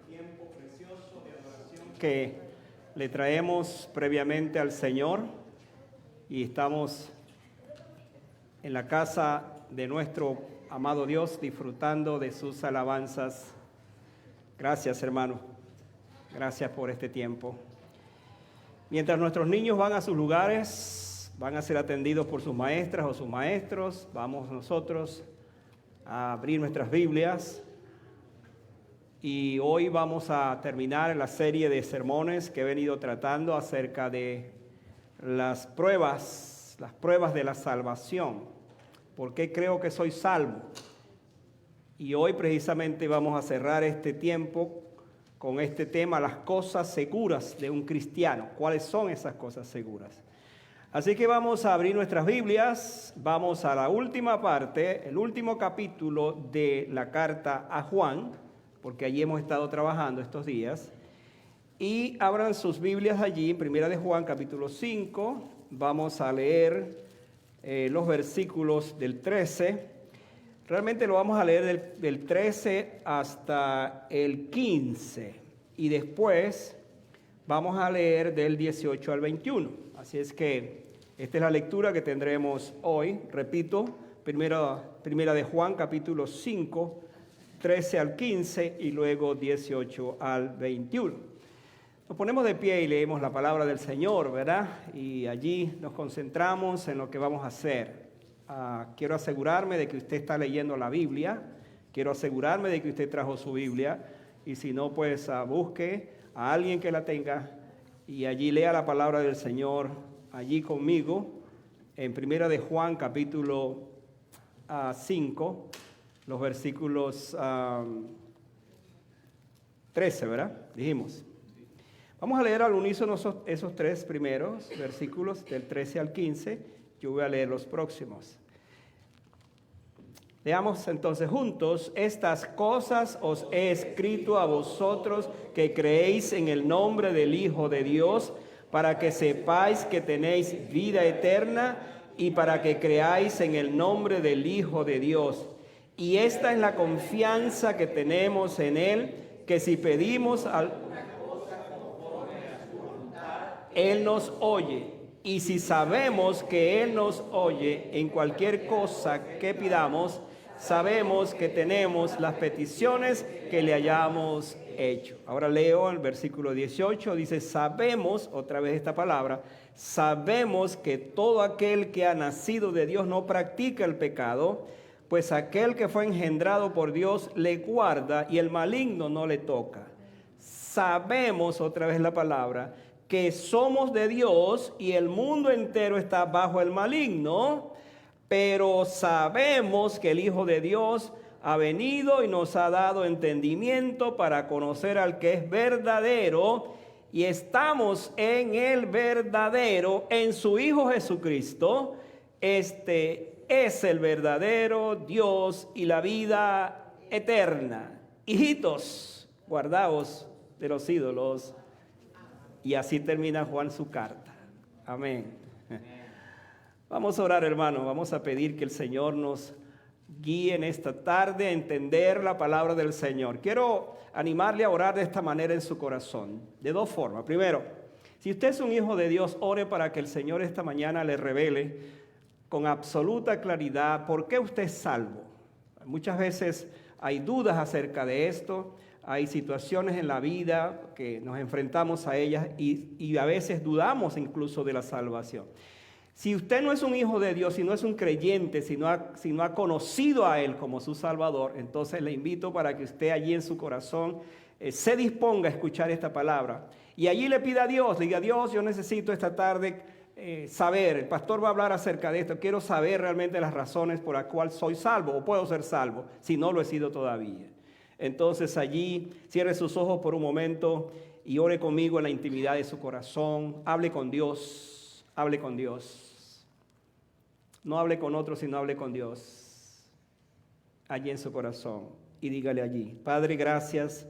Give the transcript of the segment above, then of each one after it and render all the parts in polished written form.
tiempo precioso de adoración que le traemos previamente al Señor, y estamos en la casa de nuestro amado Dios disfrutando de sus alabanzas. Gracias, hermano. Gracias por este tiempo. Mientras nuestros niños van a sus lugares, van a ser atendidos por sus maestras o sus maestros, vamos nosotros a abrir nuestras Biblias. Y hoy vamos a terminar la serie de sermones que he venido tratando acerca de las pruebas de la salvación. ¿Por qué creo que soy salvo? Y hoy precisamente vamos a cerrar este tiempo con este tema, las cosas seguras de un cristiano. ¿Cuáles son esas cosas seguras? Así que vamos a abrir nuestras Biblias, vamos a la última parte, el último capítulo de la carta a Juan, porque allí hemos estado trabajando estos días, y abran sus Biblias allí, en Primera de Juan, capítulo 5, vamos a leer los versículos del 13, realmente lo vamos a leer del 13 hasta el 15, y después vamos a leer del 18 al 21, así es que esta es la lectura que tendremos hoy, repito, Primera de Juan, capítulo 5, 13 al 15 y luego 18 al 21. Nos ponemos de pie y leemos la palabra del Señor, ¿verdad? Y allí nos concentramos en lo que vamos a hacer. Quiero asegurarme de que usted está leyendo la Biblia, quiero asegurarme de que usted trajo su Biblia, y si no, pues busque a alguien que la tenga y allí lea la palabra del Señor, allí conmigo, en Primera de Juan, capítulo 5, los versículos 13, ¿verdad? Dijimos. Vamos a leer al unísono esos tres primeros versículos, del 13 al 15. Yo voy a leer los próximos. Leamos entonces juntos. Estas cosas os he escrito a vosotros que creéis en el nombre del Hijo de Dios, para que sepáis que tenéis vida eterna y para que creáis en el nombre del Hijo de Dios. Y esta es la confianza que tenemos en Él, que si pedimos alguna cosa conforme a su voluntad, Él nos oye. Y si sabemos que Él nos oye en cualquier cosa que pidamos, sabemos que tenemos las peticiones que le hayamos hecho. Ahora leo el versículo 18, dice, sabemos, otra vez esta palabra, sabemos que todo aquel que ha nacido de Dios no practica el pecado, pues aquel que fue engendrado por Dios le guarda y el maligno no le toca. Sabemos, otra vez la palabra, que somos de Dios y el mundo entero está bajo el maligno, pero sabemos que el Hijo de Dios ha venido y nos ha dado entendimiento para conocer al que es verdadero, y estamos en el verdadero, en su Hijo Jesucristo. Este es el verdadero Dios y la vida eterna. Hijitos, guardaos de los ídolos. Y así termina Juan su carta. Amén. Vamos a orar, hermano. Vamos a pedir que el Señor nos guíe en esta tarde a entender la palabra del Señor. Quiero animarle a orar de esta manera en su corazón, de dos formas. Primero, si usted es un hijo de Dios, ore para que el Señor esta mañana le revele con absoluta claridad por qué usted es salvo. Muchas veces hay dudas acerca de esto, hay situaciones en la vida que nos enfrentamos a ellas y a veces dudamos incluso de la salvación. Si usted no es un hijo de Dios, si no es un creyente, si no ha conocido a Él como su Salvador, entonces le invito para que usted allí en su corazón se disponga a escuchar esta palabra. Y allí le pida a Dios, diga, Dios, yo necesito esta tarde saber, el pastor va a hablar acerca de esto, quiero saber realmente las razones por las cuales soy salvo o puedo ser salvo, si no lo he sido todavía. Entonces allí cierre sus ojos por un momento y ore conmigo en la intimidad de su corazón, hable con Dios, hable con Dios. No hable con otros, sino hable con Dios, allí en su corazón, y dígale allí, Padre, gracias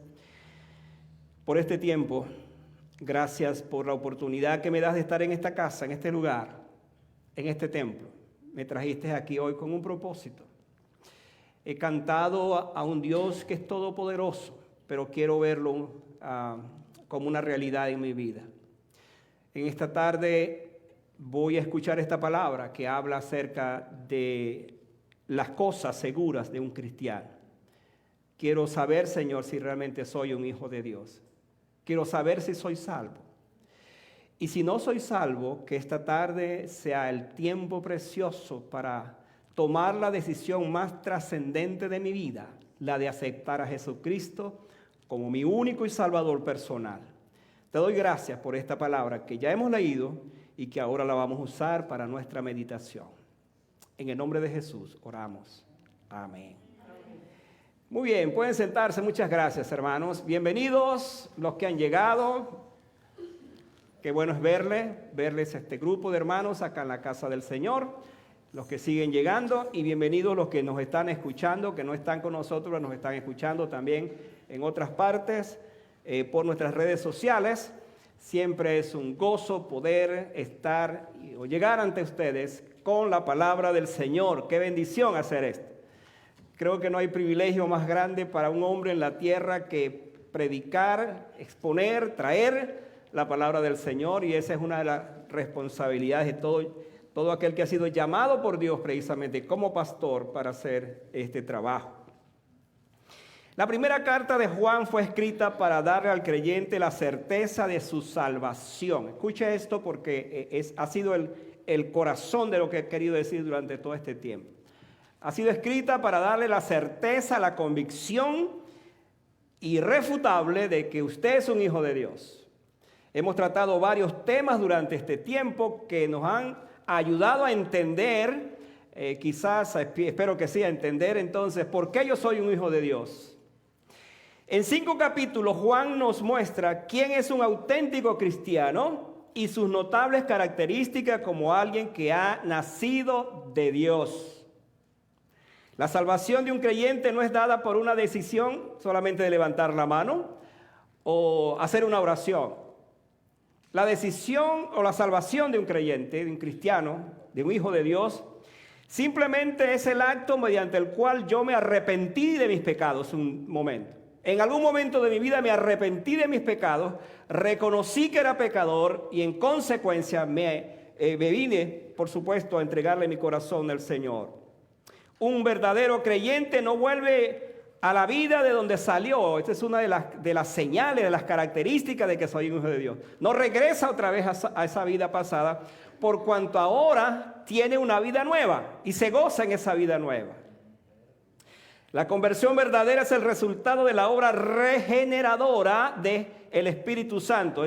por este tiempo, gracias por la oportunidad que me das de estar en esta casa, en este lugar, en este templo. Me trajiste aquí hoy con un propósito. He cantado a un Dios que es todopoderoso, pero quiero verlo como una realidad en mi vida. En esta tarde voy a escuchar esta palabra que habla acerca de las cosas seguras de un cristiano. Quiero saber, Señor, si realmente soy un hijo de Dios. Quiero saber si soy salvo. Y si no soy salvo, que esta tarde sea el tiempo precioso para tomar la decisión más trascendente de mi vida, la de aceptar a Jesucristo como mi único y salvador personal. Te doy gracias por esta palabra que ya hemos leído y que ahora la vamos a usar para nuestra meditación. En el nombre de Jesús oramos. Amén. Muy bien, pueden sentarse. Muchas gracias, hermanos. Bienvenidos los que han llegado. Qué bueno es verles a este grupo de hermanos acá en la casa del Señor, los que siguen llegando, y bienvenidos los que nos están escuchando, que no están con nosotros, nos están escuchando también en otras partes, por nuestras redes sociales. Siempre es un gozo poder estar o llegar ante ustedes con la palabra del Señor. Qué bendición hacer esto. Creo que no hay privilegio más grande para un hombre en la tierra que predicar, exponer, traer la palabra del Señor, y esa es una de las responsabilidades de todo aquel que ha sido llamado por Dios precisamente como pastor para hacer este trabajo. La primera carta de Juan fue escrita para darle al creyente la certeza de su salvación. Escuche esto porque ha sido el corazón de lo que he querido decir durante todo este tiempo. Ha sido escrita para darle la certeza, la convicción irrefutable de que usted es un hijo de Dios. Hemos tratado varios temas durante este tiempo que nos han ayudado a entender, espero que sí, a entender entonces por qué yo soy un hijo de Dios. En 5 capítulos Juan nos muestra quién es un auténtico cristiano y sus notables características como alguien que ha nacido de Dios. La salvación de un creyente no es dada por una decisión solamente de levantar la mano o hacer una oración. La decisión o la salvación de un creyente, de un cristiano, de un hijo de Dios, simplemente es el acto mediante el cual yo me arrepentí de mis pecados un momento. En algún momento de mi vida me arrepentí de mis pecados, reconocí que era pecador y en consecuencia me vine, por supuesto, a entregarle mi corazón al Señor. Un verdadero creyente no vuelve a la vida de donde salió. Esta es una de las señales, de las características de que soy un hijo de Dios. No regresa otra vez a esa vida pasada, por cuanto ahora tiene una vida nueva y se goza en esa vida nueva. La conversión verdadera es el resultado de la obra regeneradora del Espíritu Santo.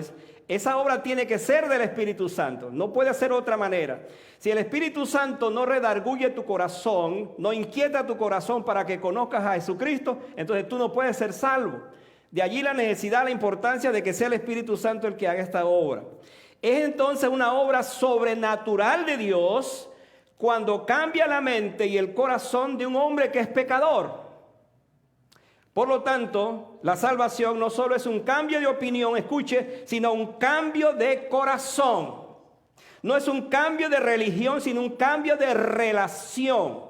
Esa obra tiene que ser del Espíritu Santo, no puede ser otra manera. Si el Espíritu Santo no redarguye tu corazón, no inquieta tu corazón para que conozcas a Jesucristo, entonces tú no puedes ser salvo. De allí la necesidad, la importancia de que sea el Espíritu Santo el que haga esta obra. Es entonces una obra sobrenatural de Dios cuando cambia la mente y el corazón de un hombre que es pecador. Por lo tanto, la salvación no solo es un cambio de opinión, escuche, sino un cambio de corazón. No es un cambio de religión, sino un cambio de relación.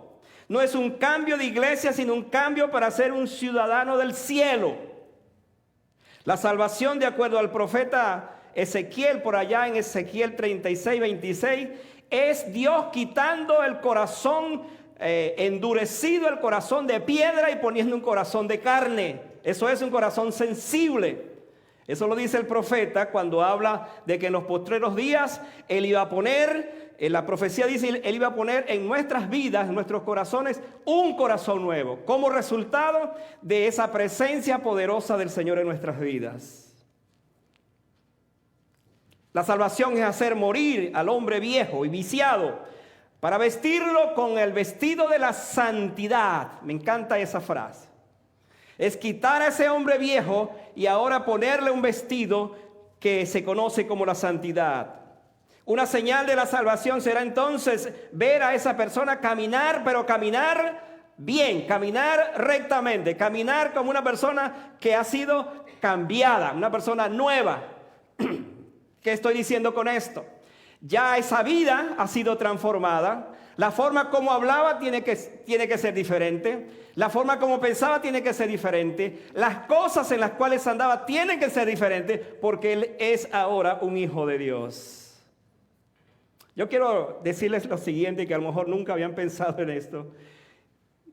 No es un cambio de iglesia, sino un cambio para ser un ciudadano del cielo. La salvación, de acuerdo al profeta Ezequiel, por allá en Ezequiel 36:26, es Dios quitando el corazón endurecido, el corazón de piedra, y poniendo un corazón de carne. Eso es un corazón sensible. Eso lo dice el profeta cuando habla de que en los postreros días Él iba a poner, en la profecía dice, Él iba a poner en nuestras vidas, en nuestros corazones, un corazón nuevo, como resultado de esa presencia poderosa del Señor en nuestras vidas. La salvación es hacer morir al hombre viejo y viciado para vestirlo con el vestido de la santidad. Me encanta esa frase. Es quitar a ese hombre viejo y ahora ponerle un vestido que se conoce como la santidad. Una señal de la salvación será entonces ver a esa persona caminar, pero caminar bien, caminar rectamente, caminar como una persona que ha sido cambiada, una persona nueva. ¿Qué estoy diciendo con esto? Ya esa vida ha sido transformada. La forma como hablaba tiene que ser diferente. La forma como pensaba tiene que ser diferente. Las cosas en las cuales andaba tienen que ser diferentes porque él es ahora un hijo de Dios. Yo quiero decirles lo siguiente, que a lo mejor nunca habían pensado en esto.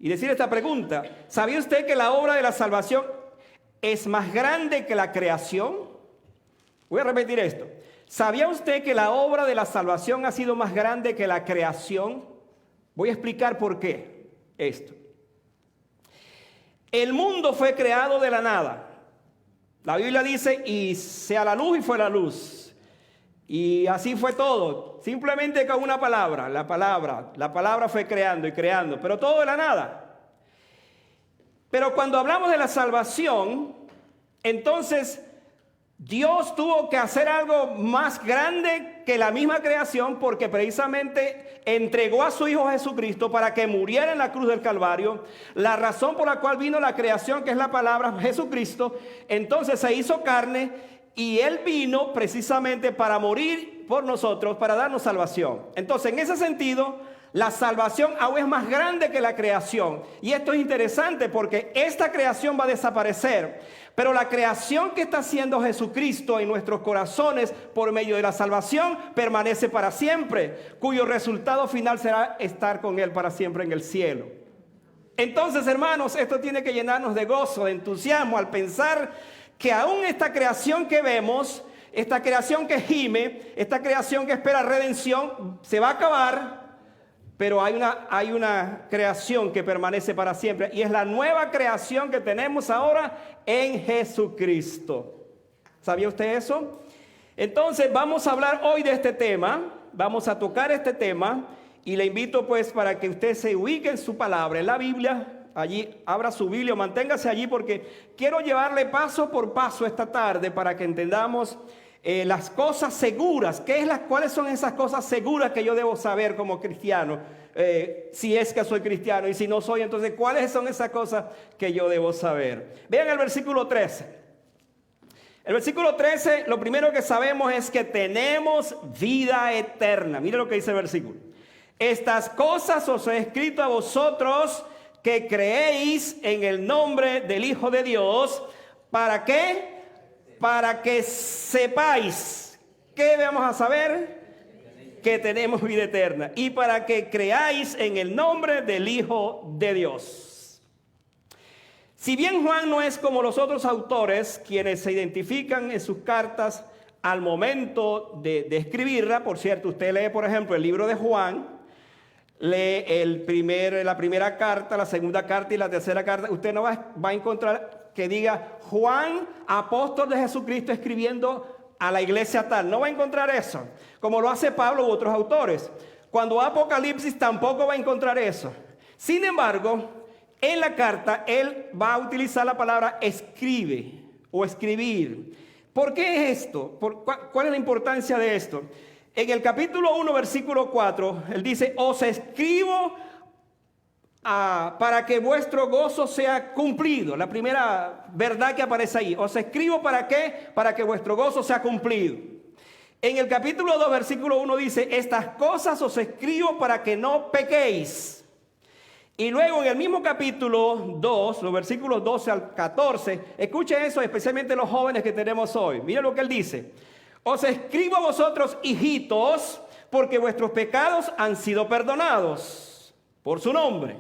Y decir esta pregunta: ¿sabía usted que la obra de la salvación es más grande que la creación? Voy a repetir esto. ¿Sabía usted que la obra de la salvación ha sido más grande que la creación? Voy a explicar por qué esto. El mundo fue creado de la nada. La Biblia dice, y sea la luz, y fue la luz. Y así fue todo. Simplemente con una palabra, la palabra fue creando y creando, pero todo de la nada. Pero cuando hablamos de la salvación, entonces Dios tuvo que hacer algo más grande que la misma creación, porque precisamente entregó a su Hijo Jesucristo para que muriera en la cruz del Calvario. La razón por la cual vino la creación, que es la palabra Jesucristo, entonces se hizo carne y Él vino precisamente para morir por nosotros, para darnos salvación. Entonces, en ese sentido, la salvación aún es más grande que la creación. Y esto es interesante porque esta creación va a desaparecer, pero la creación que está haciendo Jesucristo en nuestros corazones por medio de la salvación permanece para siempre, cuyo resultado final será estar con Él para siempre en el cielo. Entonces, hermanos, esto tiene que llenarnos de gozo, de entusiasmo al pensar que aún esta creación que vemos, esta creación que gime, esta creación que espera redención, se va a acabar. Pero hay una creación que permanece para siempre, y es la nueva creación que tenemos ahora en Jesucristo. ¿Sabía usted eso? Entonces vamos a hablar hoy de este tema, vamos a tocar este tema, y le invito pues para que usted se ubique en su palabra, en la Biblia. Allí abra su Biblia, manténgase allí, porque quiero llevarle paso por paso esta tarde para que entendamos las cosas seguras. ¿Cuáles son esas cosas seguras que yo debo saber como cristiano? Si es que soy cristiano, y si no soy, entonces ¿cuáles son esas cosas que yo debo saber? Vean el versículo 13. El versículo 13, lo primero que sabemos es que tenemos vida eterna. Mire lo que dice el versículo. Estas cosas os he escrito a vosotros que creéis en el nombre del Hijo de Dios. ¿Para qué? Para que sepáis. ¿Qué vamos a saber? Que tenemos vida eterna. Y para que creáis en el nombre del Hijo de Dios. Si bien Juan no es como los otros autores, quienes se identifican en sus cartas al momento de escribirla. Por cierto, usted lee, por ejemplo, el libro de Juan, lee la primera carta, la segunda carta y la tercera carta. Usted no va a encontrar que diga Juan, apóstol de Jesucristo, escribiendo a la iglesia tal. No va a encontrar eso, como lo hace Pablo u otros autores. Cuando va a Apocalipsis tampoco va a encontrar eso. Sin embargo, en la carta él va a utilizar la palabra escribe o escribir. ¿Por qué es esto? ¿Cuál es la importancia de esto? En el capítulo 1, versículo 4, él dice: os escribo para que vuestro gozo sea cumplido. La primera verdad que aparece ahí. Os escribo ¿para qué? Para que vuestro gozo sea cumplido. En el capítulo 2, versículo 1 dice: estas cosas os escribo para que no pequéis. Y luego en el mismo capítulo 2, los versículos 12 al 14, escuchen eso, especialmente los jóvenes que tenemos hoy. Miren lo que él dice: os escribo a vosotros, hijitos, porque vuestros pecados han sido perdonados por su nombre.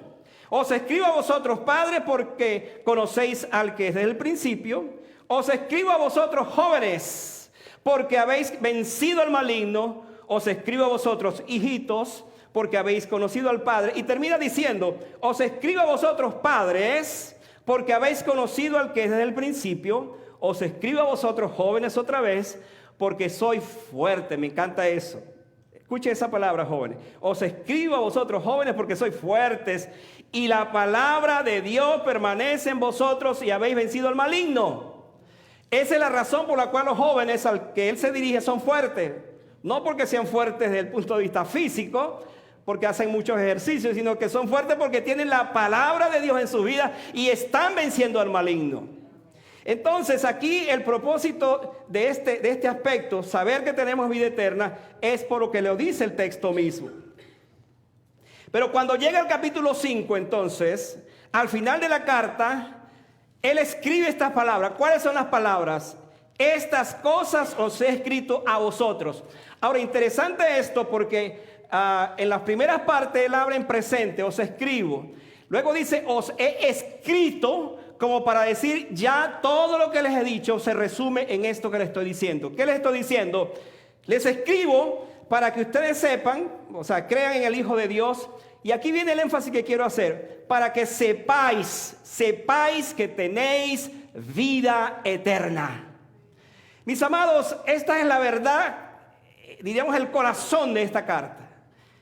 Os escribo a vosotros, padres, porque conocéis al que es desde el principio. Os escribo a vosotros, jóvenes, porque habéis vencido al maligno. Os escribo a vosotros, hijitos, porque habéis conocido al Padre. Y termina diciendo: os escribo a vosotros, padres, porque habéis conocido al que es desde el principio. Os escribo a vosotros, jóvenes, otra vez, porque soy fuerte. Me encanta eso. Escuche esa palabra, jóvenes. Os escribo a vosotros, jóvenes, porque sois fuertes, y la palabra de Dios permanece en vosotros, y habéis vencido al maligno. Esa es la razón por la cual los jóvenes al que él se dirige son fuertes. No porque sean fuertes desde el punto de vista físico, porque hacen muchos ejercicios, sino que son fuertes porque tienen la palabra de Dios en su vida y están venciendo al maligno. Entonces aquí el propósito de este aspecto, saber que tenemos vida eterna, es por lo que lo dice el texto mismo. Pero cuando llega el capítulo 5, entonces, al final de la carta, él escribe estas palabras. ¿Cuáles son las palabras? Estas cosas os he escrito a vosotros. Ahora, interesante esto porque en las primeras partes él habla en presente, os escribo. Luego dice, os he escrito, como para decir, ya todo lo que les he dicho se resume en esto que les estoy diciendo. ¿Qué les estoy diciendo? Les escribo para que ustedes sepan, o sea, crean en el Hijo de Dios. Y aquí viene el énfasis que quiero hacer, para que sepáis que tenéis vida eterna. Mis amados, esta es la verdad, diríamos el corazón de esta carta.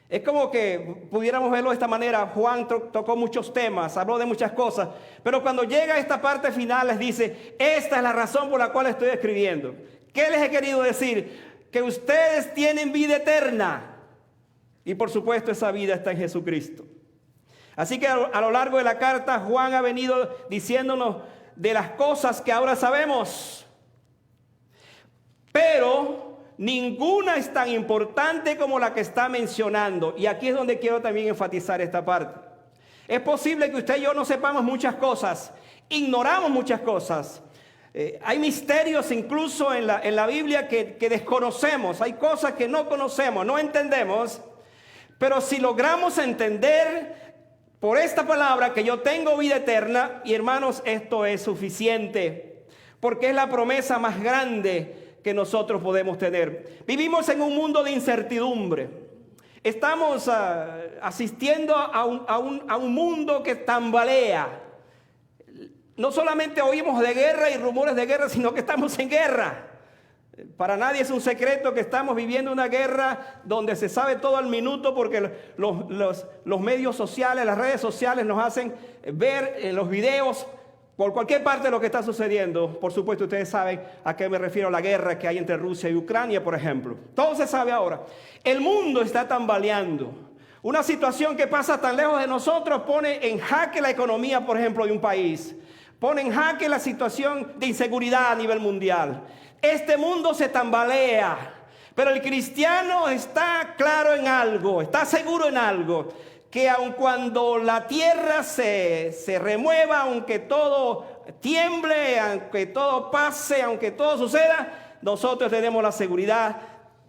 Es como que pudiéramos verlo de esta manera. Juan tocó muchos temas, habló de muchas cosas, pero cuando llega a esta parte final les dice, esta es la razón por la cual estoy escribiendo. ¿Qué les he querido decir? Que ustedes tienen vida eterna. Y por supuesto esa vida está en Jesucristo. Así que a lo largo de la carta Juan ha venido diciéndonos de las cosas que ahora sabemos. Pero ninguna es tan importante como la que está mencionando. Y aquí es donde quiero también enfatizar esta parte. Es posible que usted y yo no sepamos muchas cosas. Ignoramos muchas cosas. Hay misterios incluso en la Biblia que desconocemos. Hay cosas que no conocemos, no entendemos. Pero si logramos entender por esta palabra que yo tengo vida eterna, y hermanos, esto es suficiente, porque es la promesa más grande que nosotros podemos tener. Vivimos en un mundo de incertidumbre. Estamos asistiendo a un mundo que tambalea. No solamente oímos de guerra y rumores de guerra, sino que estamos en guerra. Para nadie es un secreto que estamos viviendo una guerra donde se sabe todo al minuto, porque los medios sociales, las redes sociales nos hacen ver en los videos por cualquier parte lo que está sucediendo. Por supuesto, ustedes saben a qué me refiero, a la guerra que hay entre Rusia y Ucrania, por ejemplo. Todo se sabe ahora. El mundo está tambaleando. Una situación que pasa tan lejos de nosotros pone en jaque la economía, por ejemplo, de un país. Pone en jaque la situación de inseguridad a nivel mundial. Este mundo se tambalea, pero el cristiano está claro en algo, está seguro en algo, que aun cuando la tierra se remueva, aunque todo tiemble, aunque todo pase, aunque todo suceda, nosotros tenemos la seguridad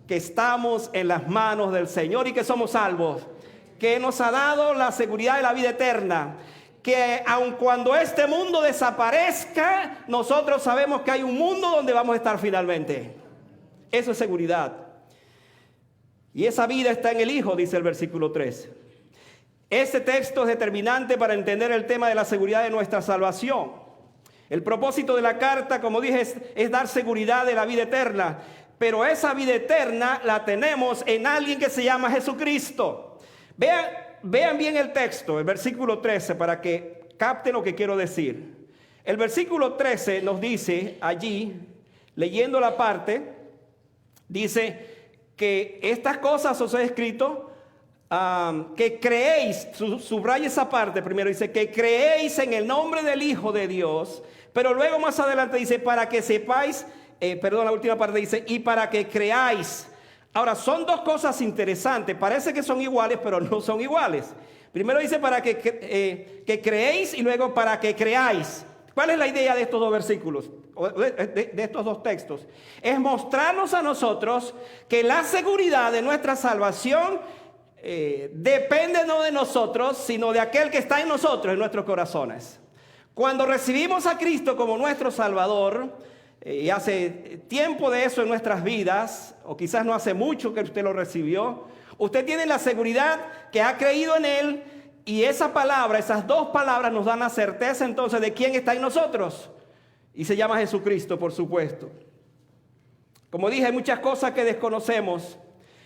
que estamos en las manos del Señor y que somos salvos, que nos ha dado la seguridad de la vida eterna. Que aun cuando este mundo desaparezca, nosotros sabemos que hay un mundo donde vamos a estar finalmente. Eso es seguridad. Y esa vida está en el Hijo, dice el versículo 3. Este texto es determinante para entender el tema de la seguridad de nuestra salvación. El propósito de la carta, como dije, es dar seguridad de la vida eterna. Pero esa vida eterna la tenemos en alguien que se llama Jesucristo. Vean bien el texto, el versículo 13, para que capten lo que quiero decir. El versículo 13 nos dice allí, leyendo la parte, dice que estas cosas os he escrito, que creéis, subraya esa parte primero, dice que creéis en el nombre del Hijo de Dios, pero luego más adelante dice para que sepáis, la última parte dice, y para que creáis. Ahora, son dos cosas interesantes. Parece que son iguales, pero no son iguales. Primero dice para que creéis y luego para que creáis. ¿Cuál es la idea de estos dos versículos? De estos dos textos. Es mostrarnos a nosotros que la seguridad de nuestra salvación depende no de nosotros, sino de aquel que está en nosotros, en nuestros corazones. Cuando recibimos a Cristo como nuestro Salvador, y hace tiempo de eso en nuestras vidas, o quizás no hace mucho que usted lo recibió, usted tiene la seguridad que ha creído en Él, y esa palabra, esas dos palabras nos dan la certeza entonces de quién está en nosotros, y se llama Jesucristo, por supuesto. Como dije, hay muchas cosas que desconocemos,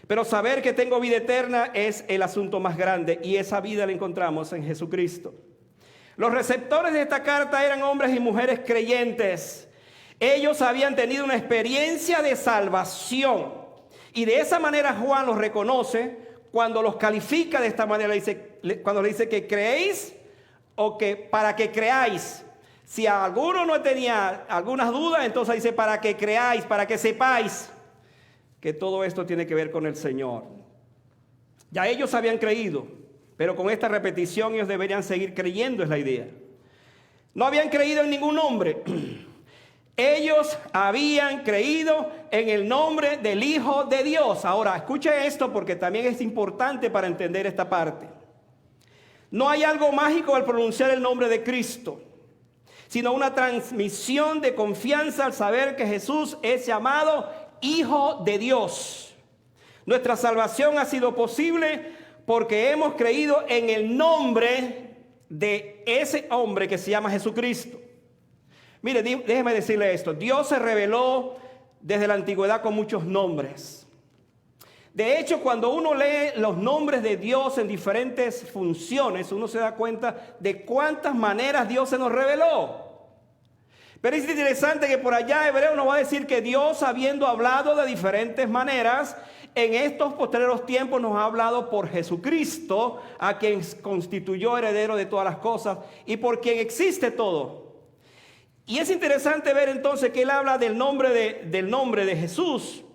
pero saber que tengo vida eterna es el asunto más grande, y esa vida la encontramos en Jesucristo. Los receptores de esta carta eran hombres y mujeres creyentes. Ellos habían tenido una experiencia de salvación, y de esa manera Juan los reconoce cuando los califica de esta manera. Cuando le dice que creéis o que para que creáis. Si alguno no tenía algunas dudas, entonces dice para que creáis, para que sepáis que todo esto tiene que ver con el Señor. Ya ellos habían creído, pero con esta repetición ellos deberían seguir creyendo, es la idea. No habían creído en ningún nombre. Ellos habían creído en el nombre del Hijo de Dios. Ahora, escuche esto porque también es importante para entender esta parte. No hay algo mágico al pronunciar el nombre de Cristo, sino una transmisión de confianza al saber que Jesús es llamado Hijo de Dios. Nuestra salvación ha sido posible porque hemos creído en el nombre de ese hombre que se llama Jesucristo. Mire, déjeme decirle esto. Dios se reveló desde la antigüedad con muchos nombres. De hecho, cuando uno lee los nombres de Dios en diferentes funciones, uno se da cuenta de cuántas maneras Dios se nos reveló. Pero es interesante que por allá Hebreo nos va a decir que Dios, habiendo hablado de diferentes maneras, en estos posteriores tiempos nos ha hablado por Jesucristo, a quien constituyó heredero de todas las cosas y por quien existe todo. Y es interesante ver entonces que él habla del nombre de Jesús,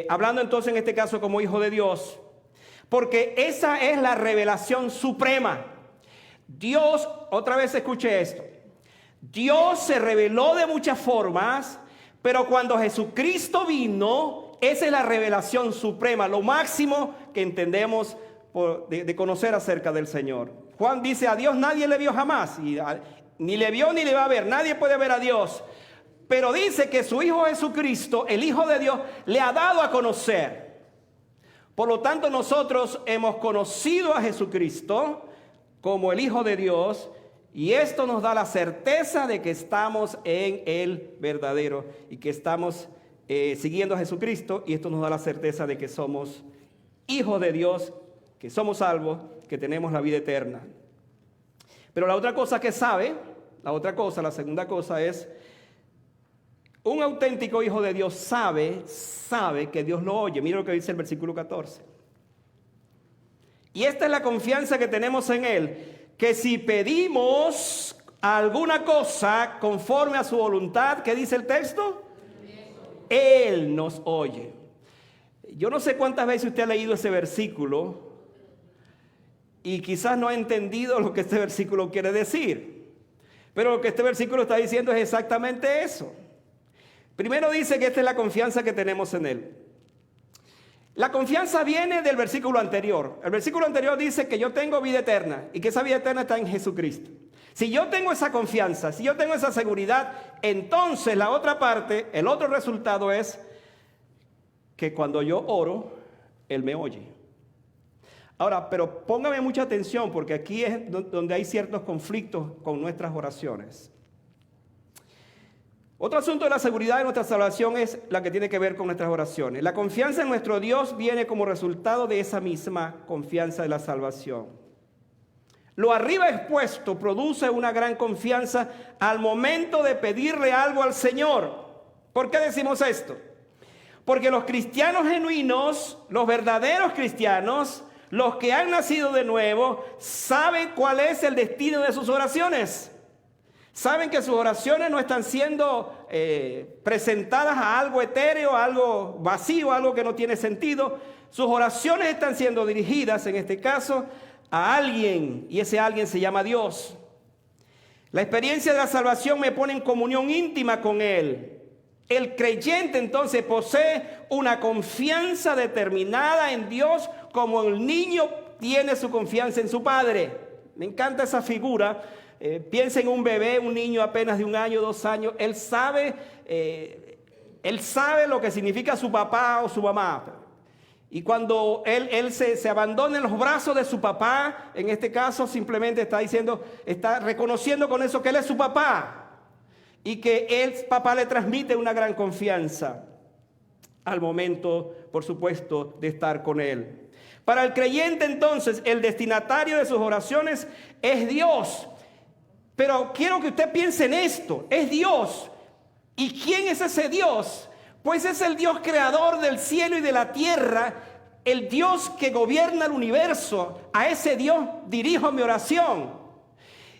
hablando entonces en este caso como Hijo de Dios, porque esa es la revelación suprema. Dios, otra vez escuche esto, Dios se reveló de muchas formas, pero cuando Jesucristo vino, esa es la revelación suprema, lo máximo que entendemos de conocer acerca del Señor. Juan dice, a Dios nadie le vio jamás, ni le vio ni le va a ver, nadie puede ver a Dios. Pero dice que su Hijo Jesucristo, el Hijo de Dios, le ha dado a conocer. Por lo tanto, nosotros hemos conocido a Jesucristo como el Hijo de Dios, y esto nos da la certeza de que estamos en el verdadero y que estamos siguiendo a Jesucristo, y esto nos da la certeza de que somos hijos de Dios, que somos salvos, que tenemos la vida eterna. Pero la otra cosa que la segunda cosa es, un auténtico hijo de Dios sabe que Dios lo oye. Mira lo que dice el versículo 14. Y esta es la confianza que tenemos en Él, que si pedimos alguna cosa conforme a su voluntad, ¿qué dice el texto? Él nos oye. Yo no sé cuántas veces usted ha leído ese versículo y quizás no ha entendido lo que este versículo quiere decir. Pero lo que este versículo está diciendo es exactamente eso. Primero dice que esta es la confianza que tenemos en Él. La confianza viene del versículo anterior. El versículo anterior dice que yo tengo vida eterna y que esa vida eterna está en Jesucristo. Si yo tengo esa confianza, si yo tengo esa seguridad, entonces la otra parte, el otro resultado es que cuando yo oro, Él me oye. Ahora, pero póngame mucha atención porque aquí es donde hay ciertos conflictos con nuestras oraciones. Otro asunto de la seguridad de nuestra salvación es la que tiene que ver con nuestras oraciones. La confianza en nuestro Dios viene como resultado de esa misma confianza de la salvación. Lo arriba expuesto produce una gran confianza al momento de pedirle algo al Señor. ¿Por qué decimos esto? Porque los cristianos genuinos, los verdaderos cristianos, los que han nacido de nuevo, saben cuál es el destino de sus oraciones. Saben que sus oraciones no están siendo presentadas a algo etéreo, a algo vacío, a algo que no tiene sentido. Sus oraciones están siendo dirigidas, en este caso, a alguien, y ese alguien se llama Dios. La experiencia de la salvación me pone en comunión íntima con Él. El creyente entonces posee una confianza determinada en Dios, como el niño tiene su confianza en su padre. Me encanta esa figura. Piensa en un bebé, un niño apenas de 1 año, 2 años. Él sabe lo que significa su papá o su mamá. Y cuando él se abandona en los brazos de su papá, en este caso simplemente está reconociendo con eso que él es su papá. Y que el papá le transmite una gran confianza al momento, por supuesto, de estar con él. Para el creyente entonces, el destinatario de sus oraciones es Dios. Pero quiero que usted piense en esto, es Dios. ¿Y quién es ese Dios? Pues es el Dios creador del cielo y de la tierra, el Dios que gobierna el universo. A ese Dios dirijo mi oración.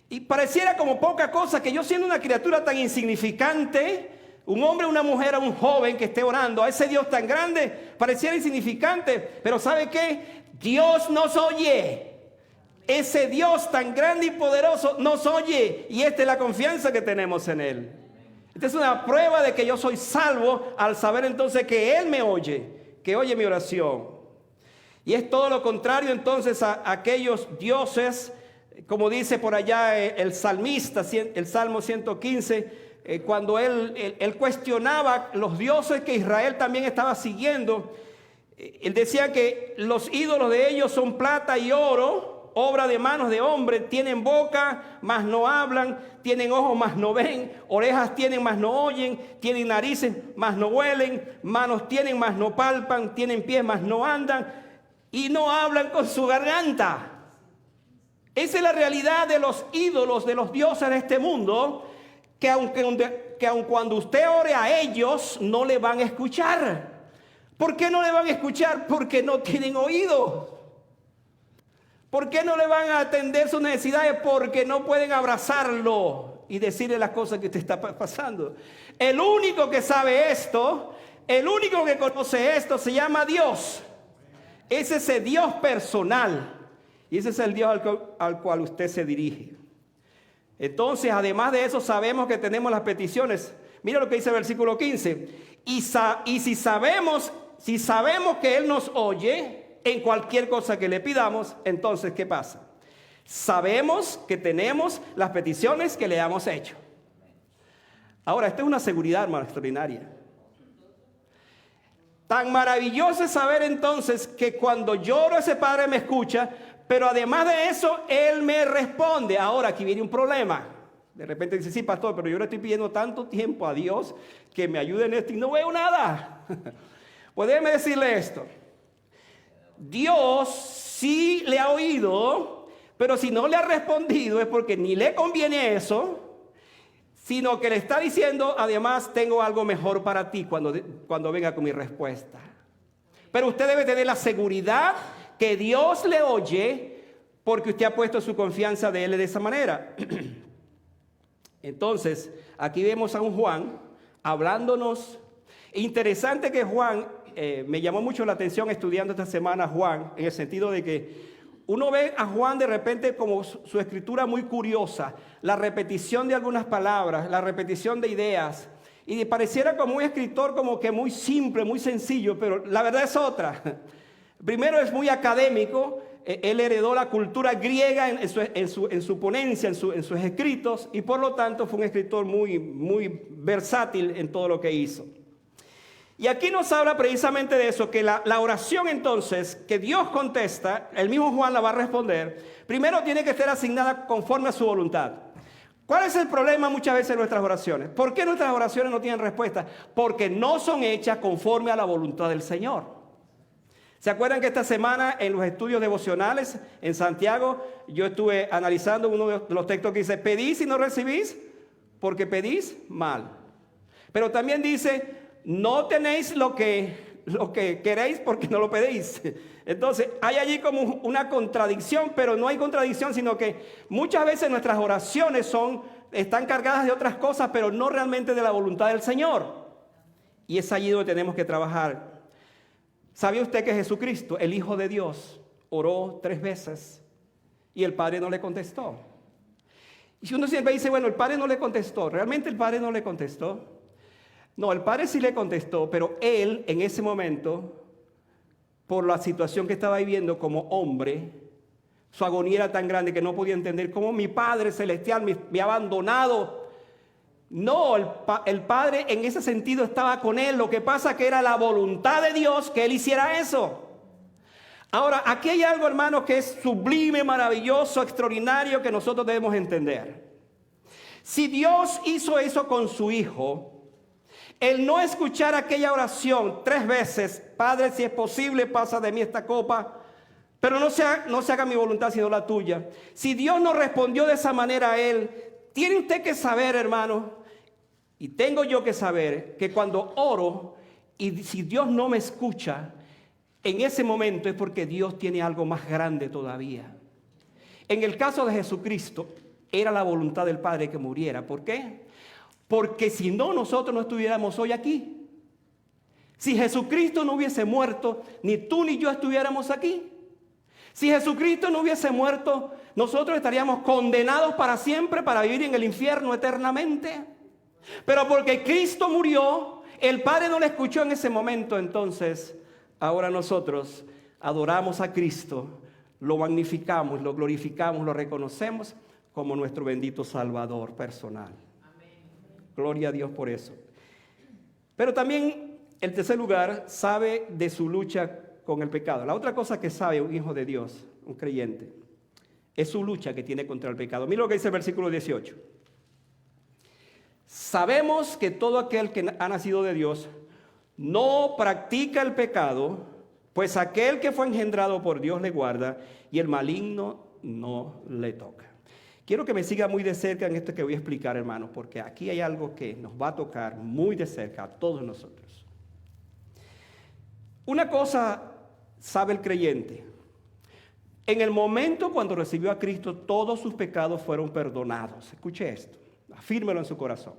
Y pareciera como poca cosa que yo, siendo una criatura tan insignificante, un hombre, una mujer, un joven que esté orando a ese Dios tan grande, pareciera insignificante. Pero ¿sabe qué? Dios nos oye. Ese Dios tan grande y poderoso nos oye, y esta es la confianza que tenemos en Él. Esta es una prueba de que yo soy salvo al saber entonces que Él me oye, que oye mi oración. Y es todo lo contrario entonces a aquellos dioses, como dice por allá el salmista, el Salmo 115, cuando él cuestionaba los dioses que Israel también estaba siguiendo. Él decía que los ídolos de ellos son plata y oro, obra de manos de hombre. Tienen boca, mas no hablan. Tienen ojos, mas no ven. Orejas tienen, mas no oyen. Tienen narices, mas no huelen. Manos tienen, mas no palpan. Tienen pies, mas no andan. Y no hablan con su garganta. Esa es la realidad de los ídolos, de los dioses de este mundo, que aun cuando usted ore a ellos, no le van a escuchar. ¿Por qué no le van a escuchar? Porque no tienen oído. ¿Por qué no le van a atender sus necesidades? Porque no pueden abrazarlo y decirle las cosas que usted está pasando. El único que sabe esto, el único que conoce esto, se llama Dios. Es ese Dios personal. Y ese es el Dios al cual usted se dirige. Entonces, además de eso, sabemos que tenemos las peticiones. Mira lo que dice el versículo 15. Y si sabemos que Él nos oye en cualquier cosa que le pidamos, entonces, ¿qué pasa? Sabemos que tenemos las peticiones que le hemos hecho. Ahora, esta es una seguridad, hermano, extraordinaria. Tan maravilloso es saber entonces que cuando lloro ese Padre me escucha, pero además de eso, Él me responde. Ahora, aquí viene un problema. De repente dice, sí, pastor, pero yo le estoy pidiendo tanto tiempo a Dios que me ayude en esto y no veo nada. Pues déjeme decirle esto. Dios sí le ha oído, pero si no le ha respondido es porque ni le conviene eso, sino que le está diciendo, además, tengo algo mejor para ti cuando venga con mi respuesta. Pero usted debe tener la seguridad que Dios le oye porque usted ha puesto su confianza de Él de esa manera. Entonces, aquí vemos a un Juan hablándonos. Interesante que Juan, me llamó mucho la atención estudiando esta semana a Juan, en el sentido de que uno ve a Juan de repente como su escritura muy curiosa, la repetición de algunas palabras, la repetición de ideas, y pareciera como un escritor como que muy simple, muy sencillo, pero la verdad es otra. Primero es muy académico. Él heredó la cultura griega en su ponencia, en sus escritos, y por lo tanto fue un escritor muy versátil en todo lo que hizo. Y aquí nos habla precisamente de eso, que la oración entonces, que Dios contesta, el mismo Juan la va a responder, primero tiene que ser asignada conforme a su voluntad. ¿Cuál es el problema muchas veces en nuestras oraciones? ¿Por qué nuestras oraciones no tienen respuesta? Porque no son hechas conforme a la voluntad del Señor. ¿Se acuerdan que esta semana en los estudios devocionales en Santiago yo estuve analizando uno de los textos que dice, pedís y no recibís porque pedís mal? Pero también dice, no tenéis lo que queréis porque no lo pedís. Entonces hay allí como una contradicción, pero no hay contradicción, sino que muchas veces nuestras oraciones están cargadas de otras cosas, pero no realmente de la voluntad del Señor. Y es allí donde tenemos que trabajar. ¿Sabía usted que Jesucristo, el Hijo de Dios, oró 3 veces y el Padre no le contestó? Y si uno siempre dice, bueno, el Padre no le contestó, ¿realmente el Padre no le contestó? No, el Padre sí le contestó, pero Él en ese momento, por la situación que estaba viviendo como hombre, su agonía era tan grande que no podía entender cómo mi Padre Celestial me ha abandonado. No, el Padre en ese sentido estaba con Él. Lo que pasa es que era la voluntad de Dios que Él hiciera eso. Ahora, aquí hay algo, hermanos, que es sublime, maravilloso, extraordinario, que nosotros debemos entender. Si Dios hizo eso con su Hijo, el no escuchar aquella oración 3 veces, Padre, si es posible, pasa de mí esta copa, pero no se haga mi voluntad sino la tuya. Si Dios no respondió de esa manera a Él, tiene usted que saber, hermano, y tengo yo que saber, que cuando oro y si Dios no me escucha, en ese momento es porque Dios tiene algo más grande todavía. En el caso de Jesucristo, era la voluntad del Padre que muriera. ¿Por qué? Porque si no, nosotros no estuviéramos hoy aquí. Si Jesucristo no hubiese muerto, ni tú ni yo estuviéramos aquí. Si Jesucristo no hubiese muerto, nosotros estaríamos condenados para siempre para vivir en el infierno eternamente. Pero porque Cristo murió, el Padre no le escuchó en ese momento. Entonces, ahora nosotros adoramos a Cristo, lo magnificamos, lo glorificamos, lo reconocemos como nuestro bendito Salvador personal. Amén. Gloria a Dios por eso. Pero también, en tercer lugar, sabe de su lucha con el pecado. La otra cosa que sabe un hijo de Dios, un creyente, es su lucha que tiene contra el pecado. Mira lo que dice el versículo 18. Sabemos que todo aquel que ha nacido de Dios no practica el pecado, pues aquel que fue engendrado por Dios le guarda y el maligno no le toca. Quiero que me siga muy de cerca en esto que voy a explicar, hermanos, porque aquí hay algo que nos va a tocar muy de cerca a todos nosotros. Una cosa sabe el creyente. En el momento cuando recibió a Cristo, todos sus pecados fueron perdonados. Escuche esto, afírmelo en su corazón.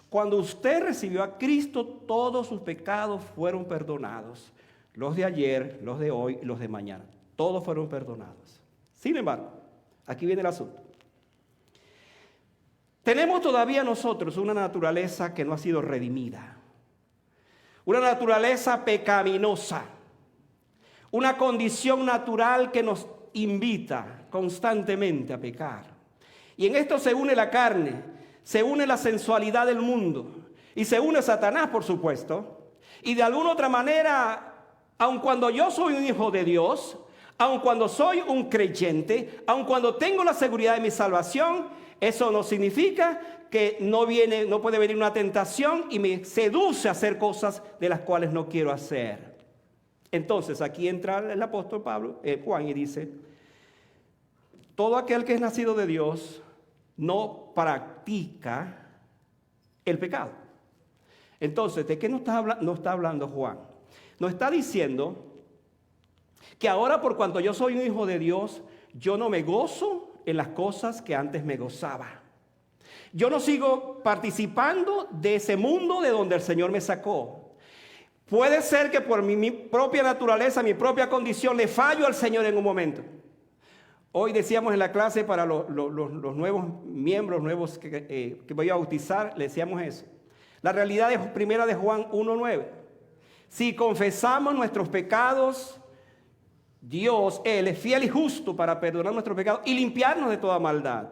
Cuando usted recibió a Cristo, todos sus pecados fueron perdonados. Los de ayer, los de hoy y los de mañana. Todos fueron perdonados. Sin embargo, aquí viene el asunto. Tenemos todavía nosotros una naturaleza que no ha sido redimida. Una naturaleza pecaminosa. Una condición natural que nos invita constantemente a pecar. Y en esto se une la carne, se une la sensualidad del mundo y se une Satanás, por supuesto. Y de alguna otra manera, aun cuando yo soy un hijo de Dios, aun cuando soy un creyente, aun cuando tengo la seguridad de mi salvación, eso no significa que no puede venir una tentación y me seduce a hacer cosas de las cuales no quiero hacer. Entonces aquí entra el apóstol Juan y dice, todo aquel que es nacido de Dios no practica el pecado. Entonces, ¿de qué nos está hablando Juan? Nos está diciendo que ahora por cuanto yo soy un hijo de Dios, yo no me gozo en las cosas que antes me gozaba. Yo no sigo participando de ese mundo de donde el Señor me sacó. Puede ser que por mi propia naturaleza, mi propia condición, le fallo al Señor en un momento. Hoy decíamos en la clase para los nuevos miembros, nuevos que voy a bautizar, le decíamos eso. La realidad es primera de Juan 1:9. Si confesamos nuestros pecados, Dios, Él es fiel y justo para perdonar nuestros pecados y limpiarnos de toda maldad.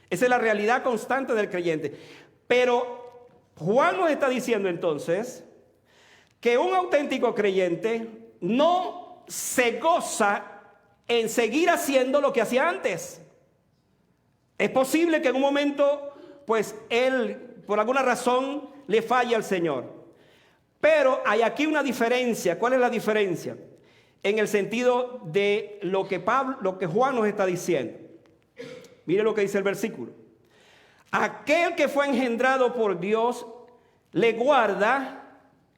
Esa es la realidad constante del creyente. Pero Juan nos está diciendo entonces que un auténtico creyente no se goza en seguir haciendo lo que hacía antes. Es posible que en un momento, pues él, por alguna razón, le falle al Señor. Pero hay aquí una diferencia. ¿Cuál es la diferencia? En el sentido de lo que Juan nos está diciendo. Mire lo que dice el versículo. Aquel que fue engendrado por Dios le guarda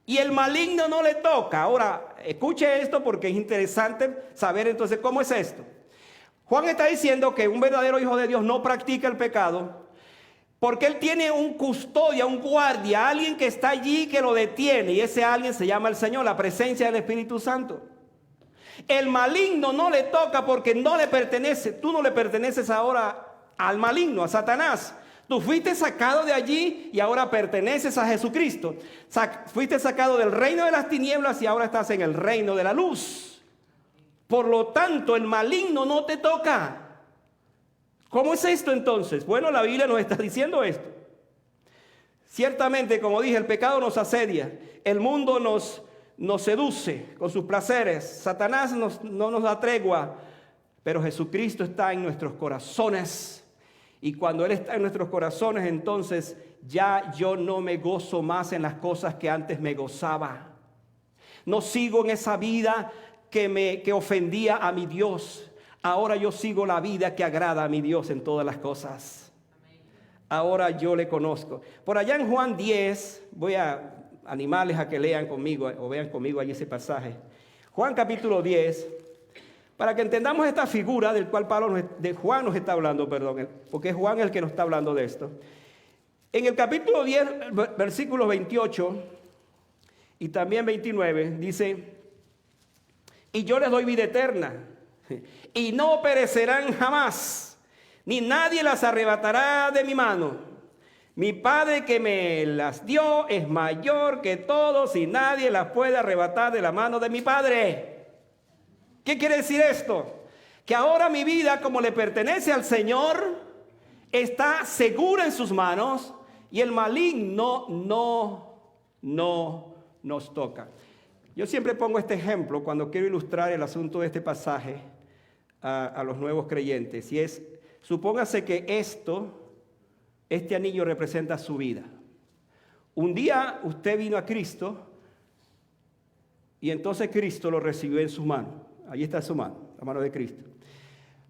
y el maligno no le toca. Ahora, escuche esto porque es interesante saber entonces cómo es esto. Juan está diciendo que un verdadero hijo de Dios no practica el pecado porque él tiene un custodia, un guardia, alguien que está allí que lo detiene, y ese alguien se llama el Señor, la presencia del Espíritu Santo. El maligno no le toca porque no le pertenece. Tú no le perteneces ahora al maligno, a Satanás. Tú fuiste sacado de allí y ahora perteneces a Jesucristo. Fuiste sacado del reino de las tinieblas y ahora estás en el reino de la luz. Por lo tanto, el maligno no te toca. ¿Cómo es esto entonces? Bueno, la Biblia nos está diciendo esto. Ciertamente, como dije, el pecado nos asedia. El mundo nos seduce con sus placeres. Satanás no nos da tregua. Pero Jesucristo está en nuestros corazones. Y cuando Él está en nuestros corazones, entonces ya yo no me gozo más en las cosas que antes me gozaba. No sigo en esa vida que ofendía a mi Dios. Ahora yo sigo la vida que agrada a mi Dios en todas las cosas. Ahora yo le conozco. Por allá en Juan 10, voy a animarles a que lean conmigo o vean conmigo allí ese pasaje. Juan capítulo 10. Para que entendamos esta figura del cual Juan nos está hablando, porque es Juan el que nos está hablando de esto. En el capítulo 10, versículos 28 y también 29, dice, y yo les doy vida eterna y no perecerán jamás, ni nadie las arrebatará de mi mano. Mi Padre que me las dio es mayor que todos y nadie las puede arrebatar de la mano de mi Padre. ¿Qué quiere decir esto? Que ahora mi vida, como le pertenece al Señor, está segura en sus manos y el maligno no nos toca. Yo siempre pongo este ejemplo cuando quiero ilustrar el asunto de este pasaje a los nuevos creyentes. Y es, supóngase que este anillo representa su vida. Un día usted vino a Cristo y entonces Cristo lo recibió en su mano. Ahí está su mano, la mano de Cristo.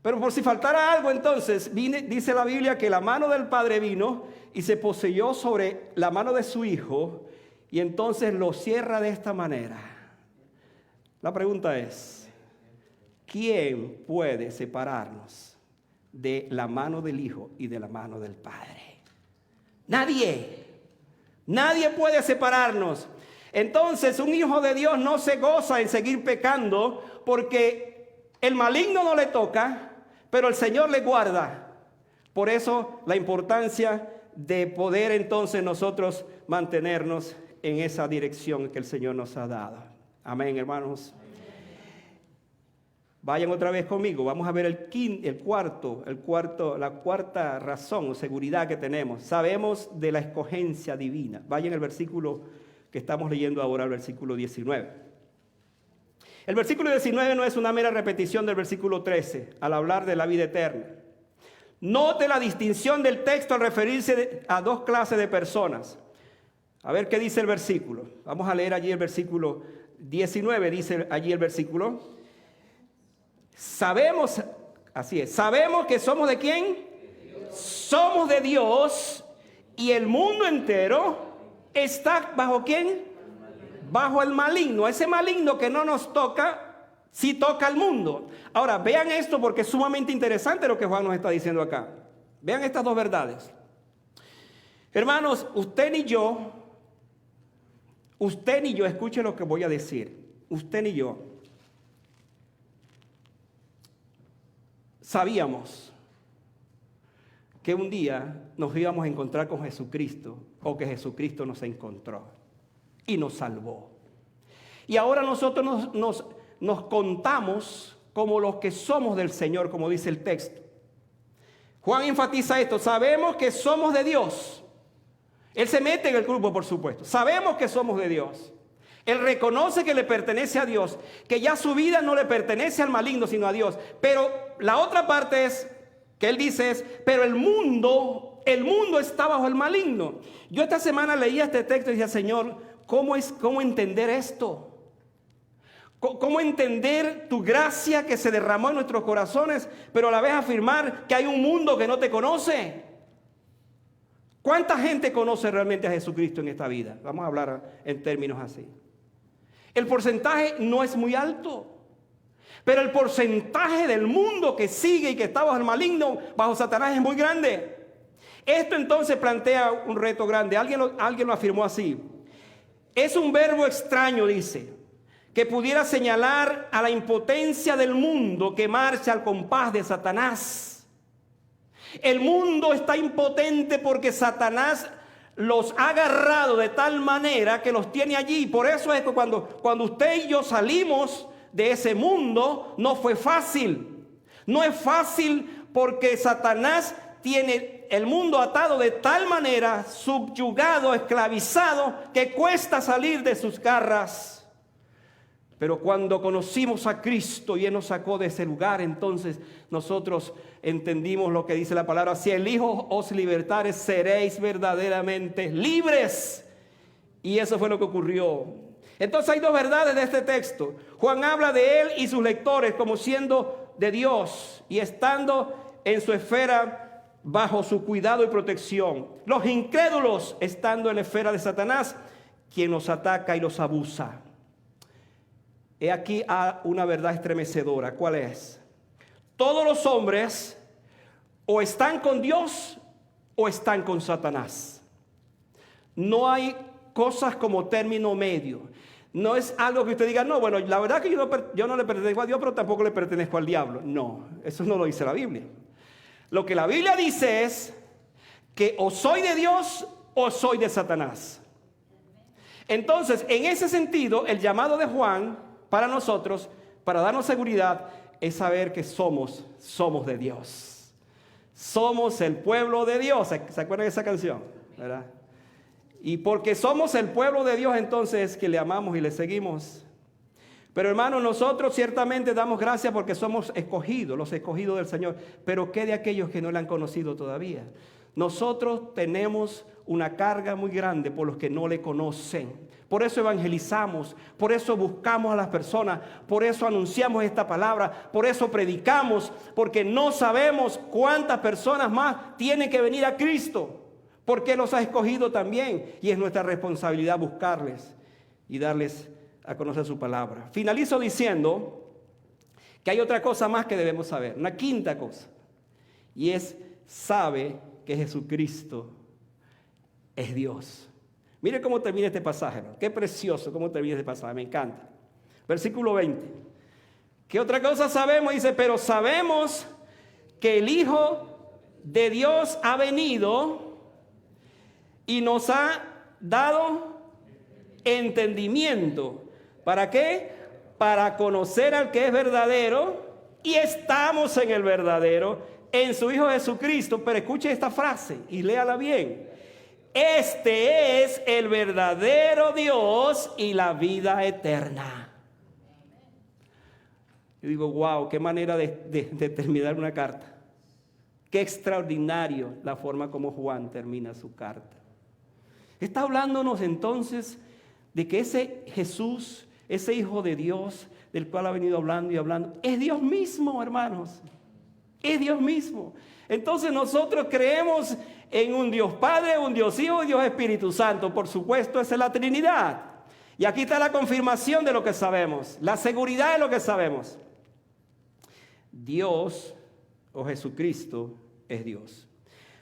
Pero por si faltara algo, entonces, dice la Biblia que la mano del Padre vino y se poseyó sobre la mano de su Hijo y entonces lo cierra de esta manera. La pregunta es, ¿quién puede separarnos de la mano del Hijo y de la mano del Padre? Nadie. Nadie puede separarnos. Entonces, un hijo de Dios no se goza en seguir pecando porque el maligno no le toca, pero el Señor le guarda. Por eso la importancia de poder entonces nosotros mantenernos en esa dirección que el Señor nos ha dado. Amén, hermanos. Vayan otra vez conmigo. Vamos a ver la cuarta razón o seguridad que tenemos. Sabemos de la escogencia divina. Vayan al versículo que estamos leyendo ahora, el versículo 19. El versículo 19 no es una mera repetición del versículo 13 al hablar de la vida eterna. Note la distinción del texto al referirse a dos clases de personas. A ver qué dice el versículo. Vamos a leer allí el versículo 19. Dice allí el versículo. Sabemos, así es, sabemos que somos ¿de quién? Somos de Dios y el mundo entero está ¿bajo quién? Bajo el maligno. Ese maligno que no nos toca, sí toca al mundo. Ahora, vean esto porque es sumamente interesante lo que Juan nos está diciendo acá. Vean estas dos verdades. Hermanos, usted ni yo, escuche lo que voy a decir. Usted ni yo sabíamos que un día nos íbamos a encontrar con Jesucristo o que Jesucristo nos encontró y nos salvó. Y ahora nosotros nos contamos como los que somos del Señor, como dice el texto. Juan enfatiza esto, sabemos que somos de Dios. Él se mete en el grupo, por supuesto. Sabemos que somos de Dios. Él reconoce que le pertenece a Dios, que ya su vida no le pertenece al maligno, sino a Dios. Pero la otra parte es, que él dice es, pero el mundo está bajo el maligno. Yo esta semana leía este texto y decía, Señor, ¿cómo entender esto? ¿Cómo entender tu gracia que se derramó en nuestros corazones, pero a la vez afirmar que hay un mundo que no te conoce? ¿Cuánta gente conoce realmente a Jesucristo en esta vida? Vamos a hablar en términos así. El porcentaje no es muy alto, pero el porcentaje del mundo que sigue y que está bajo el maligno, bajo Satanás, es muy grande. Esto entonces plantea un reto grande. Alguien lo afirmó así. Es un verbo extraño, dice, que pudiera señalar a la impotencia del mundo que marcha al compás de Satanás. El mundo está impotente porque Satanás los ha agarrado de tal manera que los tiene allí. Por eso es que cuando usted y yo salimos de ese mundo, no fue fácil. No es fácil porque Satanás tiene el mundo atado de tal manera, subyugado, esclavizado, que cuesta salir de sus garras. Pero cuando conocimos a Cristo y Él nos sacó de ese lugar, entonces nosotros entendimos lo que dice la palabra. Si el Hijo os libertare, seréis verdaderamente libres. Y eso fue lo que ocurrió. Entonces hay dos verdades de este texto. Juan habla de Él y sus lectores como siendo de Dios y estando en su esfera bajo su cuidado y protección. Los incrédulos estando en la esfera de Satanás, quien los ataca y los abusa. He aquí una verdad estremecedora. ¿Cuál es? Todos los hombres o están con Dios o están con Satanás. No hay cosas como término medio. No es algo que usted diga, no, bueno, la verdad que yo no le pertenezco a Dios, pero tampoco le pertenezco al diablo. No, eso no lo dice la Biblia. Lo que la Biblia dice es que o soy de Dios o soy de Satanás. Entonces, en ese sentido, el llamado de Juan para nosotros, para darnos seguridad, es saber que somos de Dios. Somos el pueblo de Dios. ¿Se acuerdan de esa canción? ¿Verdad? Y porque somos el pueblo de Dios, entonces que le amamos y le seguimos. Pero hermanos, nosotros ciertamente damos gracias porque somos escogidos, los escogidos del Señor. Pero ¿qué de aquellos que no le han conocido todavía? Nosotros tenemos una carga muy grande por los que no le conocen. Por eso evangelizamos, por eso buscamos a las personas, por eso anunciamos esta palabra, por eso predicamos, porque no sabemos cuántas personas más tienen que venir a Cristo, porque los ha escogido también, y es nuestra responsabilidad buscarles y darles a conocer su palabra. Finalizo diciendo que hay otra cosa más que debemos saber, una quinta cosa, y es sabe que Jesucristo es Dios. Mire cómo termina este pasaje, ¿no? Qué precioso cómo termina este pasaje, me encanta. Versículo 20. ¿Qué otra cosa sabemos? Dice, pero sabemos que el Hijo de Dios ha venido y nos ha dado entendimiento. ¿Para qué? Para conocer al que es verdadero, y estamos en el verdadero, en su Hijo Jesucristo. Pero escuche esta frase y léala bien. Este es el verdadero Dios y la vida eterna. Yo digo, wow, qué manera de terminar una carta. Qué extraordinario la forma como Juan termina su carta. Está hablándonos entonces de que ese Jesús, ese Hijo de Dios, del cual ha venido hablando y hablando, es Dios mismo, hermanos. Es Dios mismo. Entonces nosotros creemos en un Dios Padre, un Dios Hijo y Dios Espíritu Santo. Por supuesto, esa es la Trinidad. Y aquí está la confirmación de lo que sabemos, la seguridad de lo que sabemos. Dios o Jesucristo es Dios.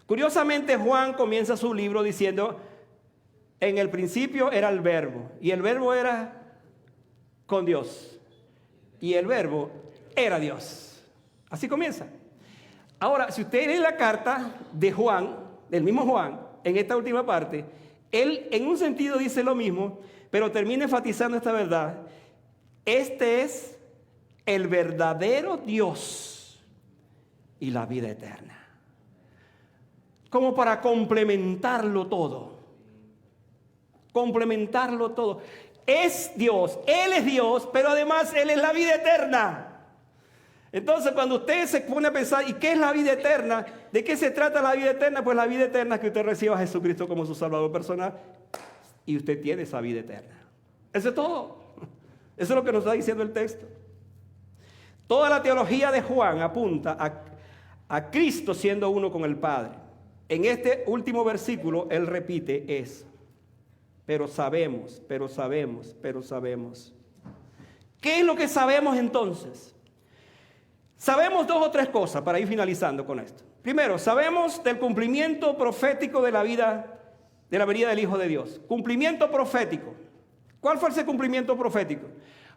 Curiosamente, Juan comienza su libro diciendo, en el principio era el Verbo, y el Verbo era con Dios, y el Verbo era Dios. Así comienza. Ahora, si usted lee la carta de Juan, del mismo Juan, en esta última parte, él en un sentido dice lo mismo, pero termina enfatizando esta verdad. Este es el verdadero Dios y la vida eterna. Como para complementarlo todo. Complementarlo todo. Es Dios, Él es Dios, pero además Él es la vida eterna. Entonces, cuando usted se pone a pensar, ¿y qué es la vida eterna? ¿De qué se trata la vida eterna? Pues la vida eterna es que usted reciba a Jesucristo como su Salvador personal y usted tiene esa vida eterna. Eso es todo. Eso es lo que nos está diciendo el texto. Toda la teología de Juan apunta a Cristo siendo uno con el Padre. En este último versículo, él repite eso. Pero sabemos, pero sabemos, pero sabemos. ¿Qué es lo que sabemos entonces? Sabemos dos o tres cosas para ir finalizando con esto. Primero, sabemos del cumplimiento profético de la vida, de la venida del Hijo de Dios. Cumplimiento profético. ¿Cuál fue ese cumplimiento profético?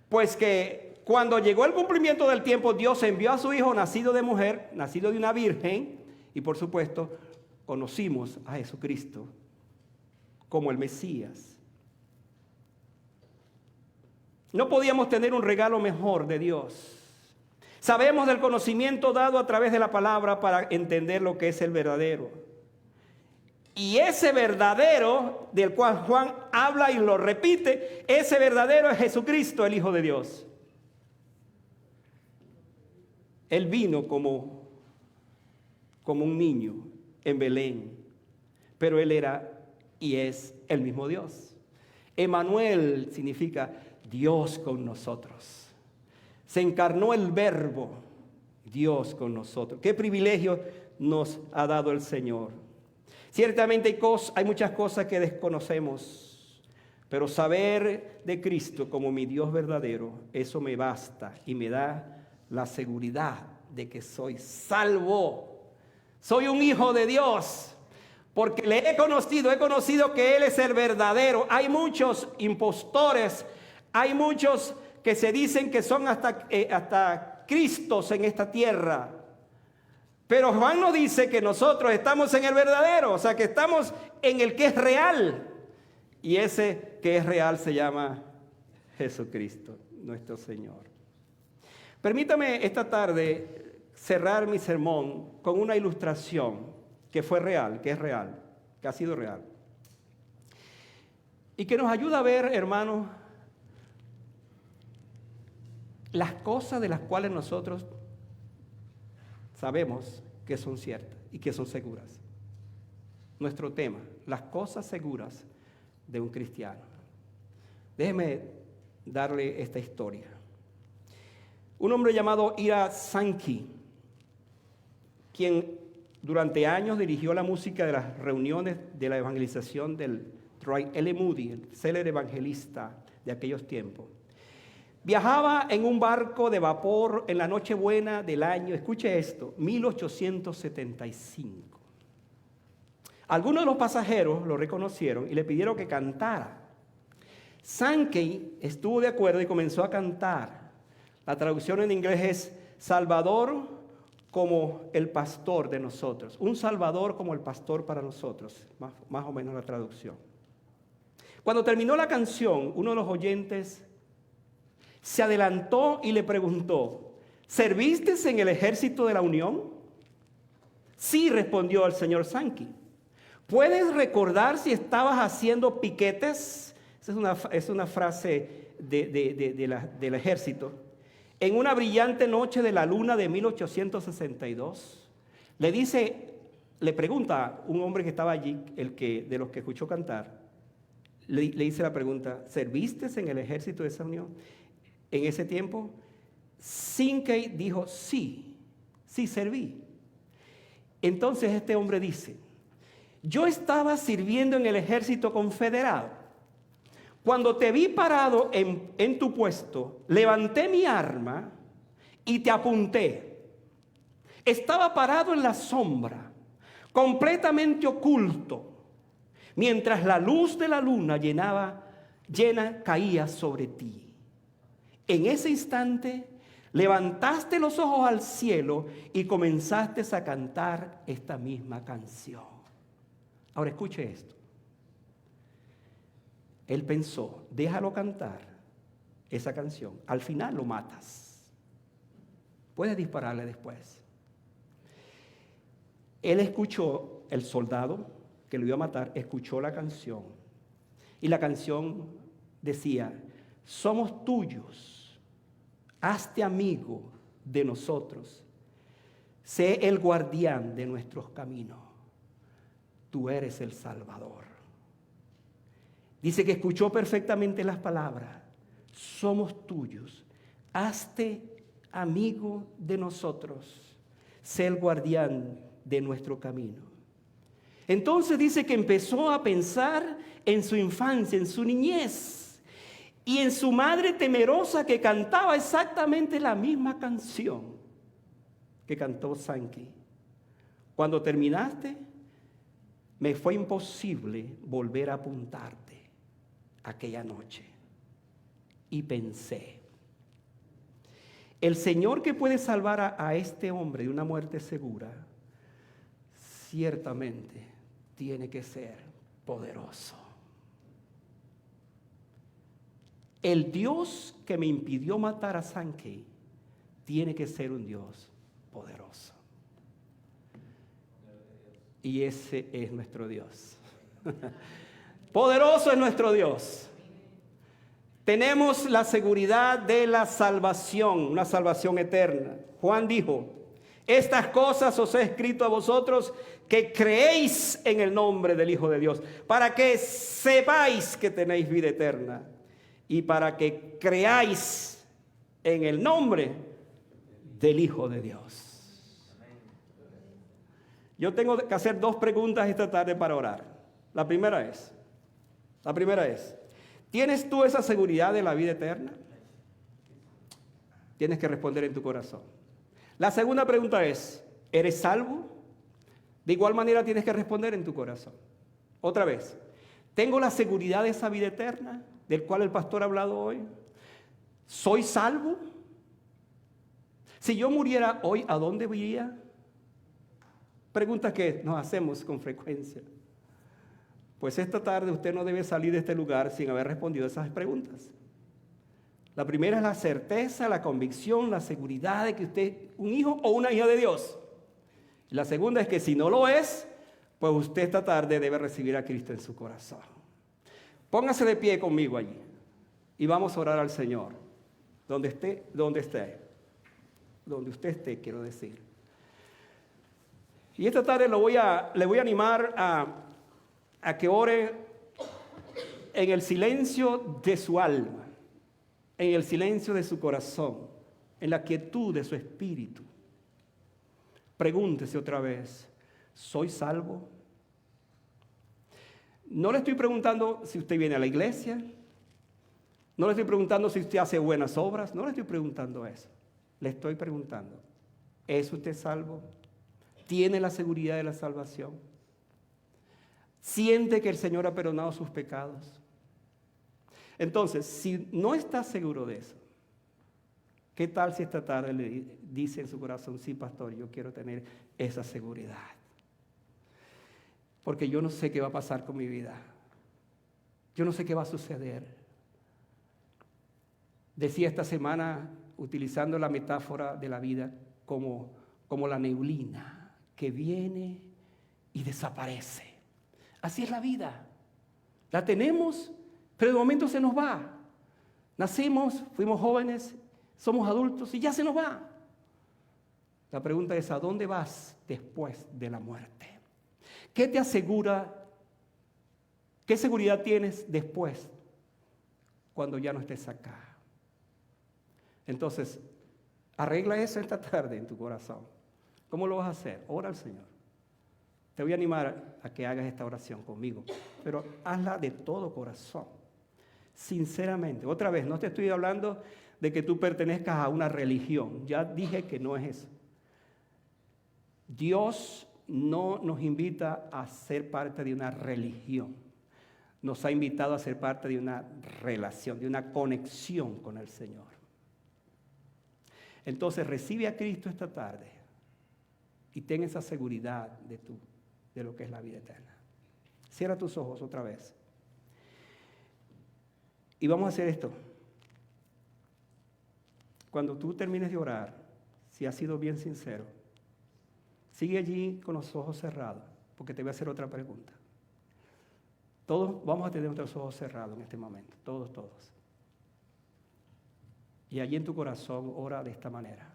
Pues que cuando llegó el cumplimiento del tiempo, Dios envió a su Hijo nacido de mujer, nacido de una virgen, y por supuesto, conocimos a Jesucristo como el Mesías. No podíamos tener un regalo mejor de Dios. Sabemos del conocimiento dado a través de la palabra para entender lo que es el verdadero. Y ese verdadero del cual Juan habla y lo repite, ese verdadero es Jesucristo, el Hijo de Dios. Él vino como un niño en Belén, pero Él era y es el mismo Dios. Emmanuel significa Dios con nosotros. Se encarnó el Verbo, Dios con nosotros. Qué privilegio nos ha dado el Señor. Ciertamente hay muchas cosas que desconocemos, pero saber de Cristo como mi Dios verdadero, eso me basta y me da la seguridad de que soy salvo. Soy un hijo de Dios, porque le he conocido que Él es el verdadero. Hay muchos impostores, Hay muchos que se dicen que son hasta Cristos en esta tierra. Pero Juan nos dice que nosotros estamos en el verdadero, o sea que estamos en el que es real. Y ese que es real se llama Jesucristo, nuestro Señor. Permítame esta tarde cerrar mi sermón con una ilustración que fue real, que es real, que ha sido real. Y que nos ayuda a ver, hermanos, las cosas de las cuales nosotros sabemos que son ciertas y que son seguras. Nuestro tema, las cosas seguras de un cristiano. Déjeme darle esta historia. Un hombre llamado Ira Sankey, quien durante años dirigió la música de las reuniones de la evangelización del Troy L. Moody, el célebre evangelista de aquellos tiempos. Viajaba en un barco de vapor en la Nochebuena del año, escuche esto, 1875. Algunos de los pasajeros lo reconocieron y le pidieron que cantara. Sankey estuvo de acuerdo y comenzó a cantar. La traducción en inglés es Salvador como el pastor de nosotros. Un Salvador como el pastor para nosotros, más o menos la traducción. Cuando terminó la canción, uno de los oyentes se adelantó y le preguntó, ¿serviste en el ejército de la Unión? Sí, respondió el señor Sankey. ¿Puedes recordar si estabas haciendo piquetes? Esa es una frase del ejército. En una brillante noche de la luna de 1862, le pregunta un hombre que estaba allí, de los que escuchó cantar, le hice la pregunta, ¿serviste en el ejército de esa unión? En ese tiempo, Sankey dijo, sí serví. Entonces este hombre dice, yo estaba sirviendo en el ejército confederado. Cuando te vi parado en tu puesto, levanté mi arma y te apunté. Estaba parado en la sombra, completamente oculto, mientras la luz de la luna llena caía sobre ti. En ese instante, levantaste los ojos al cielo y comenzaste a cantar esta misma canción. Ahora escuche esto. Él pensó, déjalo cantar esa canción. Al final lo matas. Puedes dispararle después. Él escuchó, el soldado que lo iba a matar, escuchó la canción. Y la canción decía, somos tuyos, hazte amigo de nosotros, sé el guardián de nuestros caminos, tú eres el Salvador. Dice que escuchó perfectamente las palabras, somos tuyos, hazte amigo de nosotros, sé el guardián de nuestro camino. Entonces dice que empezó a pensar en su infancia, en su niñez, y en su madre temerosa que cantaba exactamente la misma canción que cantó Sankey. Cuando terminaste, me fue imposible volver a apuntarte aquella noche. Y pensé, el Señor que puede salvar a este hombre de una muerte segura, ciertamente tiene que ser poderoso. El Dios que me impidió matar a Sankey tiene que ser un Dios poderoso. Y ese es nuestro Dios. Poderoso es nuestro Dios. Tenemos la seguridad de la salvación, una salvación eterna. Juan dijo, estas cosas os he escrito a vosotros que creéis en el nombre del Hijo de Dios, para que sepáis que tenéis vida eterna y para que creáis en el nombre del Hijo de Dios. Yo tengo que hacer dos preguntas esta tarde para orar. La primera es, ¿tienes tú esa seguridad de la vida eterna? Tienes que responder en tu corazón. La segunda pregunta es, ¿eres salvo? De igual manera tienes que responder en tu corazón. Otra vez, ¿tengo la seguridad de esa vida eterna del cual el pastor ha hablado hoy? ¿Soy salvo? Si yo muriera hoy, ¿a dónde iría? Pregunta que nos hacemos con frecuencia. Pues esta tarde usted no debe salir de este lugar sin haber respondido esas preguntas. La primera es la certeza, la convicción, la seguridad de que usted es un hijo o una hija de Dios. Y la segunda es que si no lo es, pues usted esta tarde debe recibir a Cristo en su corazón. Póngase de pie conmigo allí y vamos a orar al Señor. Donde usted esté, quiero decir. Y esta tarde le voy a animar a que ore en el silencio de su alma, en el silencio de su corazón, en la quietud de su espíritu. Pregúntese otra vez, ¿soy salvo? No le estoy preguntando si usted viene a la iglesia, no le estoy preguntando si usted hace buenas obras, no le estoy preguntando eso. Le estoy preguntando, ¿es usted salvo? ¿Tiene la seguridad de la salvación? ¿Siente que el Señor ha perdonado sus pecados? Entonces, si no está seguro de eso, ¿qué tal si esta tarde le dice en su corazón, sí, pastor, yo quiero tener esa seguridad? Porque yo no sé qué va a pasar con mi vida. Yo no sé qué va a suceder. Decía esta semana, utilizando la metáfora de la vida como la neblina que viene y desaparece. Así es la vida. La tenemos, pero de momento se nos va. Nacimos, fuimos jóvenes, somos adultos y ya se nos va. La pregunta es, ¿a dónde vas después de la muerte? ¿Qué te asegura? ¿Qué seguridad tienes después cuando ya no estés acá? Entonces, arregla eso esta tarde en tu corazón. ¿Cómo lo vas a hacer? Ora al Señor. Te voy a animar a que hagas esta oración conmigo, pero hazla de todo corazón, sinceramente. Otra vez, no te estoy hablando de que tú pertenezcas a una religión. Ya dije que no es eso. Dios no nos invita a ser parte de una religión. Nos ha invitado a ser parte de una relación, de una conexión con el Señor. Entonces recibe a Cristo esta tarde y ten esa seguridad de lo que es la vida eterna. Cierra tus ojos otra vez. Y vamos a hacer esto. Cuando tú termines de orar, si has sido bien sincero, sigue allí con los ojos cerrados, porque te voy a hacer otra pregunta. Todos vamos a tener nuestros ojos cerrados en este momento, todos. Y allí en tu corazón ora de esta manera.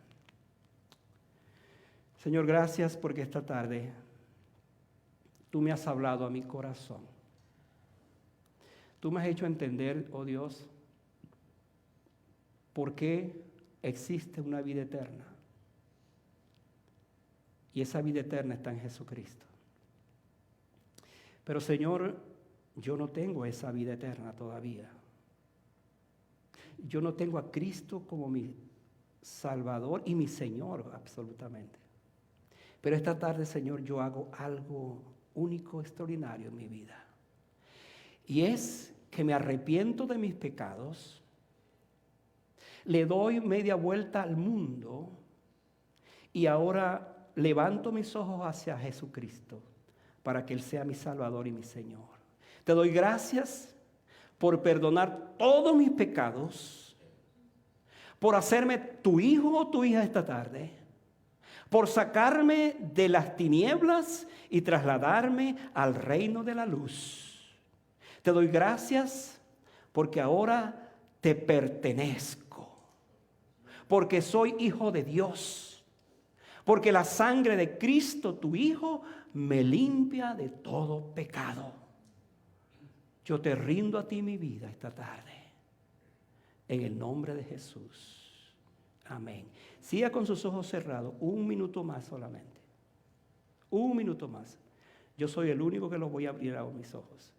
Señor, gracias porque esta tarde tú me has hablado a mi corazón. Tú me has hecho entender, oh Dios, por qué existe una vida eterna. Y esa vida eterna está en Jesucristo. Pero Señor, yo no tengo esa vida eterna todavía. Yo no tengo a Cristo como mi Salvador y mi Señor, absolutamente. Pero esta tarde, Señor, yo hago algo único, extraordinario en mi vida. Y es que me arrepiento de mis pecados, le doy media vuelta al mundo y ahora levanto mis ojos hacia Jesucristo para que Él sea mi Salvador y mi Señor. Te doy gracias por perdonar todos mis pecados, por hacerme tu hijo o tu hija esta tarde, por sacarme de las tinieblas y trasladarme al reino de la luz. Te doy gracias porque ahora te pertenezco, porque soy hijo de Dios, porque la sangre de Cristo, tu Hijo, me limpia de todo pecado. Yo te rindo a ti mi vida esta tarde, en el nombre de Jesús. Amén. Siga con sus ojos cerrados, 1 minuto más solamente. 1 minuto más. Yo soy el único que los voy a abrir a mis ojos.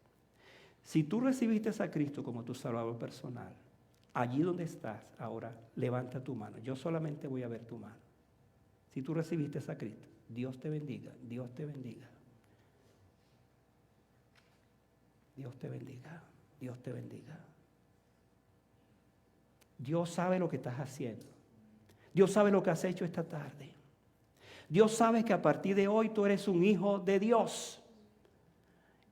Si tú recibiste a Cristo como tu Salvador personal, allí donde estás ahora, levanta tu mano. Yo solamente voy a ver tu mano. Si tú recibiste a Cristo, Dios te bendiga, Dios te bendiga. Dios te bendiga, Dios te bendiga. Dios sabe lo que estás haciendo. Dios sabe lo que has hecho esta tarde. Dios sabe que a partir de hoy tú eres un hijo de Dios.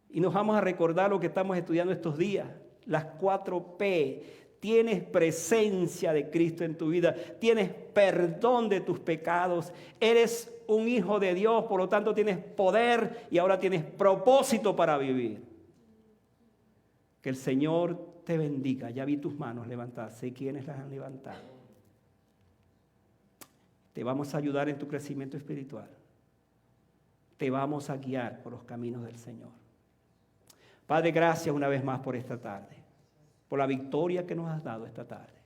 Y nos vamos a recordar lo que estamos estudiando estos días. Las 4P. Tienes presencia de Cristo en tu vida. Tienes perdón de tus pecados. Eres un hijo de Dios, por lo tanto tienes poder y ahora tienes propósito para vivir. Que el Señor te bendiga. Ya vi tus manos levantadas. Sé quiénes las han levantado. Te vamos a ayudar en tu crecimiento espiritual. Te vamos a guiar por los caminos del Señor. Padre, gracias una vez más por esta tarde. Por la victoria que nos has dado esta tarde.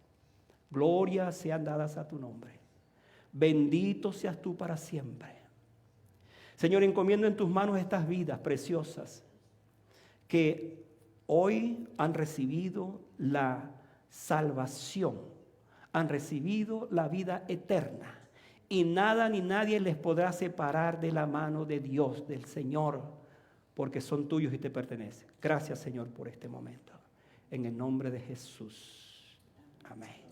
Gloria sean dadas a tu nombre. Bendito seas tú para siempre. Señor, encomiendo en tus manos estas vidas preciosas que hoy han recibido la salvación, han recibido la vida eterna y nada ni nadie les podrá separar de la mano de Dios, del Señor, porque son tuyos y te pertenecen. Gracias, Señor, por este momento. En el nombre de Jesús. Amén.